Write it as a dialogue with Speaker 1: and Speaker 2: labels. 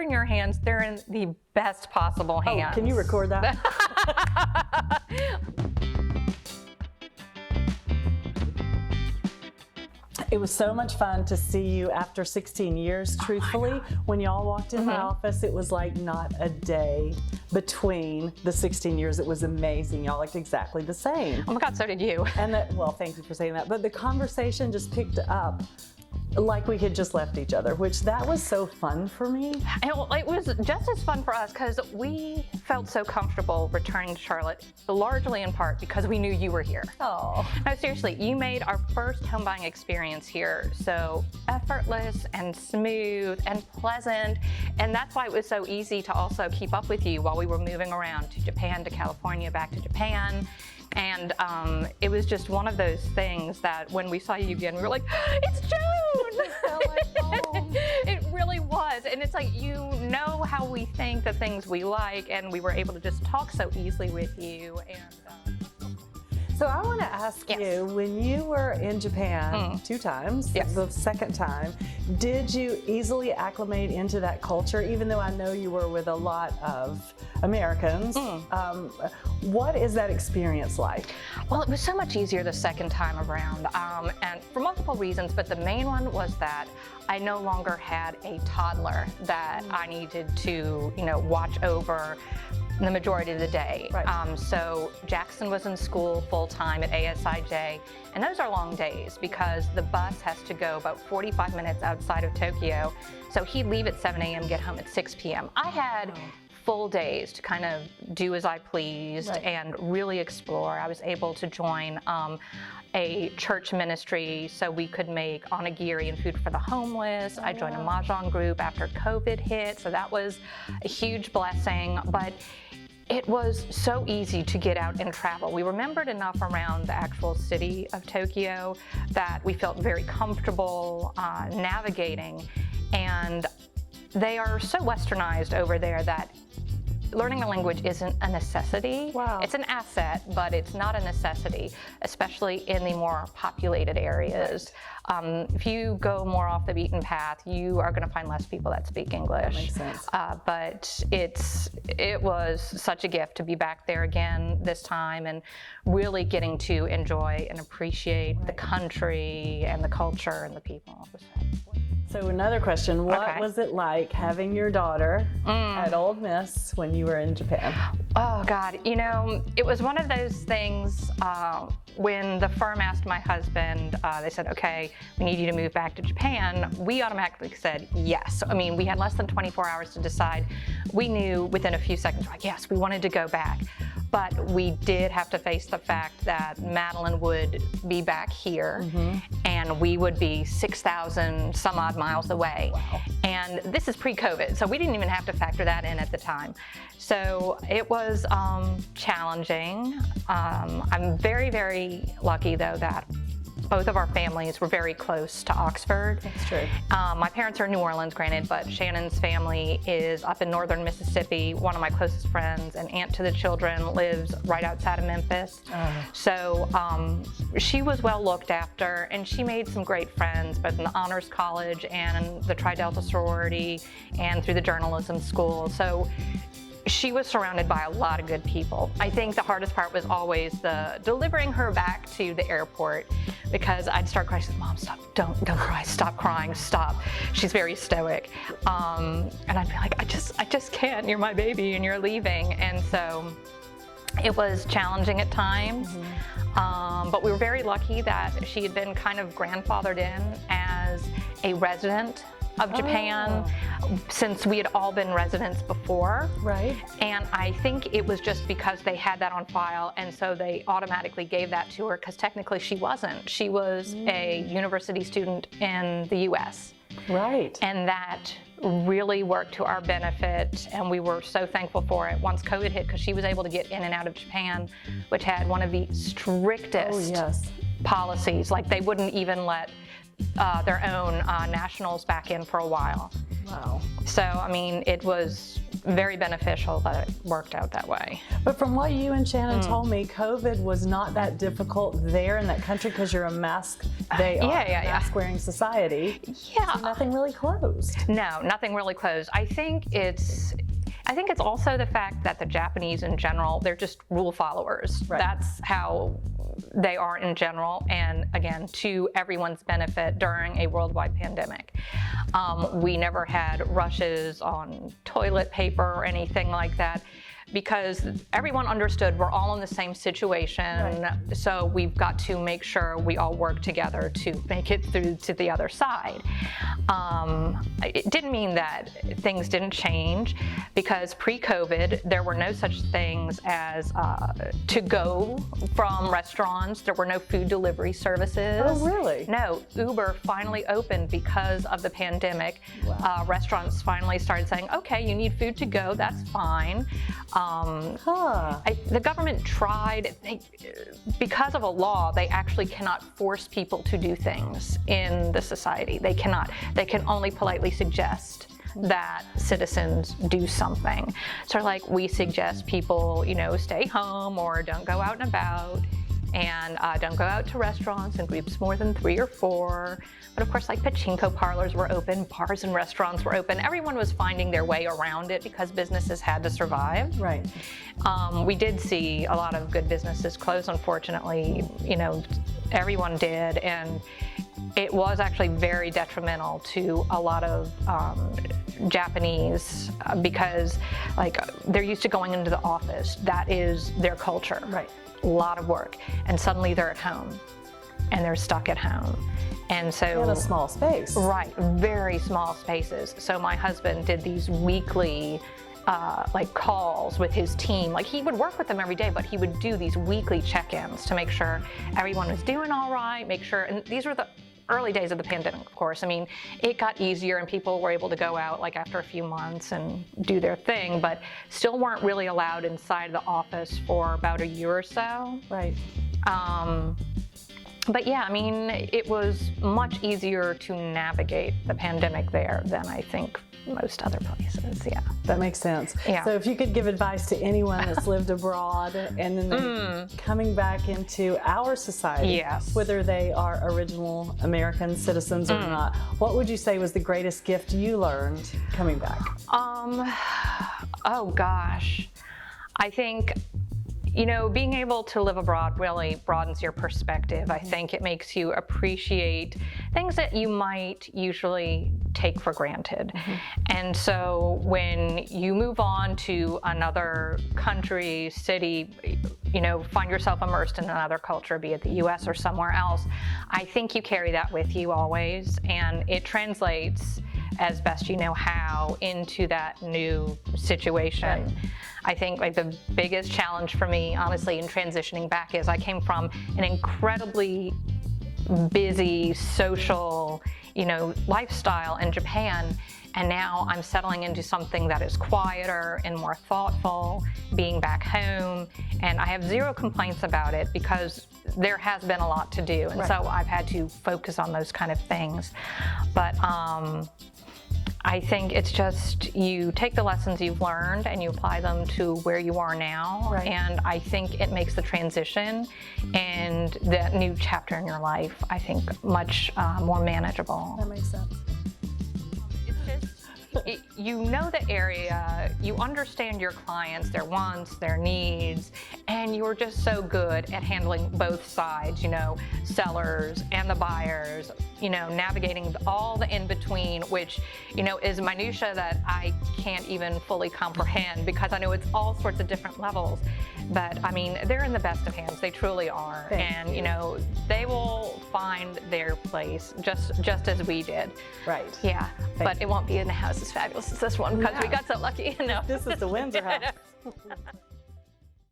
Speaker 1: in your hands. They're in the best possible hands.
Speaker 2: Oh, can you record that? It was so much fun to see you after 16 years, truthfully. When y'all walked in my office, it was like not a day between the 16 years. It was amazing. Y'all looked exactly the same.
Speaker 1: Oh my God, so did you.
Speaker 2: And well, thank you for saying that. But the conversation just picked up like we had just left each other, which that was so fun for me.
Speaker 1: And it was just as fun for us because we felt so comfortable returning to Charlotte, largely in part because we knew you were here.
Speaker 2: Oh.
Speaker 1: No, seriously, you made our first home buying experience here so effortless and smooth and pleasant. And that's why it was so easy to also keep up with you while we were moving around to Japan, to California, back to Japan. And it was just one of those things that when we saw you again, we were like, it's June!
Speaker 2: It felt like home.
Speaker 1: It really was. And it's like, you know how we think the things we like, and we were able to just talk so easily with you. And
Speaker 2: So I want to ask you, when you were in Japan 2 times, the second time, did you easily acclimate into that culture, even though I know you were with a lot of Americans? What is that experience like?
Speaker 1: Well, it was so much easier the second time around, and for multiple reasons, but the main one was that I no longer had a toddler that I needed to, watch over the majority of the day.
Speaker 2: Right.
Speaker 1: So Jackson was in school full-time at ASIJ, and those are long days because the bus has to go about 45 minutes outside of Tokyo. So he'd leave at 7 a.m., get home at 6 p.m. I had full days to kind of do as I pleased and really explore. I was able to join a church ministry so we could make onigiri and food for the homeless. I joined a mahjong group after COVID hit, so that was a huge blessing. But it was so easy to get out and travel. We remembered enough around the actual city of Tokyo that we felt very comfortable navigating. And they are so westernized over there that learning the language isn't a necessity.
Speaker 2: Wow.
Speaker 1: It's an asset, but it's not a necessity, especially in the more populated areas. If you go more off the beaten path, you are going to find less people that speak English.
Speaker 2: That makes sense.
Speaker 1: But it was such a gift to be back there again this time and really getting to enjoy and appreciate the country and the culture and the people.
Speaker 2: So another question, what was it like having your daughter at Ole Miss when you were in Japan?
Speaker 1: Oh God, it was one of those things when the firm asked my husband, they said, okay, we need you to move back to Japan. We automatically said yes. I mean, we had less than 24 hours to decide. We knew within a few seconds, like, yes, we wanted to go back. But we did have to face the fact that Madeline would be back here and we would be 6,000 some odd miles away.
Speaker 2: Wow.
Speaker 1: And this is pre-COVID, so we didn't even have to factor that in at the time. So it was challenging. I'm very, very lucky though that both of our families were very close to Oxford.
Speaker 2: That's true.
Speaker 1: My parents are in New Orleans, granted, but Shannon's family is up in northern Mississippi. One of my closest friends, an aunt to the children, lives right outside of Memphis. So she was well looked after, and she made some great friends, both in the Honors College and the Tri Delta sorority and through the journalism school. So she was surrounded by a lot of good people. I think the hardest part was always the delivering her back to the airport, because I'd start crying. She'd say, Mom, stop, don't cry, stop crying, stop. She's very stoic. And I'd be like, I just can't, you're my baby and you're leaving. And so it was challenging at times, but we were very lucky that she had been kind of grandfathered in as a resident of Japan, since we had all been residents before.
Speaker 2: Right.
Speaker 1: And I think it was just because they had that on file, and so they automatically gave that to her, because technically she wasn't. She was a university student in the US.
Speaker 2: Right.
Speaker 1: And that really worked to our benefit, and we were so thankful for it once COVID hit, because she was able to get in and out of Japan, which had one of the strictest policies. Like, they wouldn't even let their own nationals back in for a while.
Speaker 2: Wow.
Speaker 1: So, I mean, it was very beneficial that it worked out that way.
Speaker 2: But from what you and Shannon told me, COVID was not that difficult there in that country because you're a mask. They are a mask-wearing society.
Speaker 1: Yeah.
Speaker 2: So nothing really closed.
Speaker 1: No, nothing really closed. I think it's also the fact that the Japanese in general, they're just rule followers.
Speaker 2: Right.
Speaker 1: That's how they are in general, and again, to everyone's benefit during a worldwide pandemic. We never had rushes on toilet paper or anything like that, because everyone understood we're all in the same situation, right. So we've got to make sure we all work together to make it through to the other side. It didn't mean that things didn't change, because pre-COVID there were no such things as to go from restaurants. There were no food delivery services.
Speaker 2: Oh, really?
Speaker 1: No. Uber finally opened because of the pandemic.
Speaker 2: Wow.
Speaker 1: Restaurants finally started saying, okay, you need food to go, that's fine. The government tried, because of a law, they actually cannot force people to do things in the society. They cannot. They can only politely suggest that citizens do something. So like, we suggest people, stay home or don't go out and about, and don't go out to restaurants in groups more than 3 or 4. But of course, like, pachinko parlors were open, bars and restaurants were open. Everyone was finding their way around it because businesses had to survive.
Speaker 2: Right.
Speaker 1: We did see a lot of good businesses close, unfortunately. Everyone did, and it was actually very detrimental to a lot of Japanese because, like, they're used to going into the office. That is their culture.
Speaker 2: Right.
Speaker 1: A lot of work, and suddenly they're at home and they're stuck at home, and so
Speaker 2: in a small space.
Speaker 1: Right, very small spaces. So my husband did these weekly calls with his team. Like, he would work with them every day, but he would do these weekly check-ins to make sure everyone was doing all right, make sure, and these were the early days of the pandemic, of course. I mean, it got easier and people were able to go out like after a few months and do their thing, but still weren't really allowed inside the office for about a year or so.
Speaker 2: Right.
Speaker 1: But yeah, I mean, it was much easier to navigate the pandemic there than I think most other places. Yeah.
Speaker 2: That makes sense.
Speaker 1: Yeah.
Speaker 2: So if you could give advice to anyone that's lived abroad and then they're coming back into our society,
Speaker 1: yes.
Speaker 2: whether they are original American citizens or not, what would you say was the greatest gift you learned coming back?
Speaker 1: Oh gosh. I think, being able to live abroad really broadens your perspective. I think it makes you appreciate things that you might usually take for granted. And so when you move on to another country, city, find yourself immersed in another culture, be it the US or somewhere else, I think you carry that with you always, and it translates as best you know how into that new situation. Right. I think like the biggest challenge for me, honestly, in transitioning back is I came from an incredibly busy social, lifestyle in Japan, and now I'm settling into something that is quieter and more thoughtful, being back home, and I have zero complaints about it because there has been a lot to do, and so I've had to focus on those kind of things. But I think it's just, you take the lessons you've learned and you apply them to where you are now. Right. And I think it makes the transition and that new chapter in your life, I think, much more manageable.
Speaker 2: That makes sense.
Speaker 1: You know the area, you understand your clients, their wants, their needs, and you're just so good at handling both sides, sellers and the buyers, navigating all the in-between, which, is minutia that I can't even fully comprehend because I know it's all sorts of different levels. But I mean, they're in the best of hands, they truly are.
Speaker 2: Thank you.
Speaker 1: They will find their place just as we did.
Speaker 2: Right.
Speaker 1: Yeah, but it won't be in a house as fabulous as this one because we got so lucky.
Speaker 2: This is the Windsor house.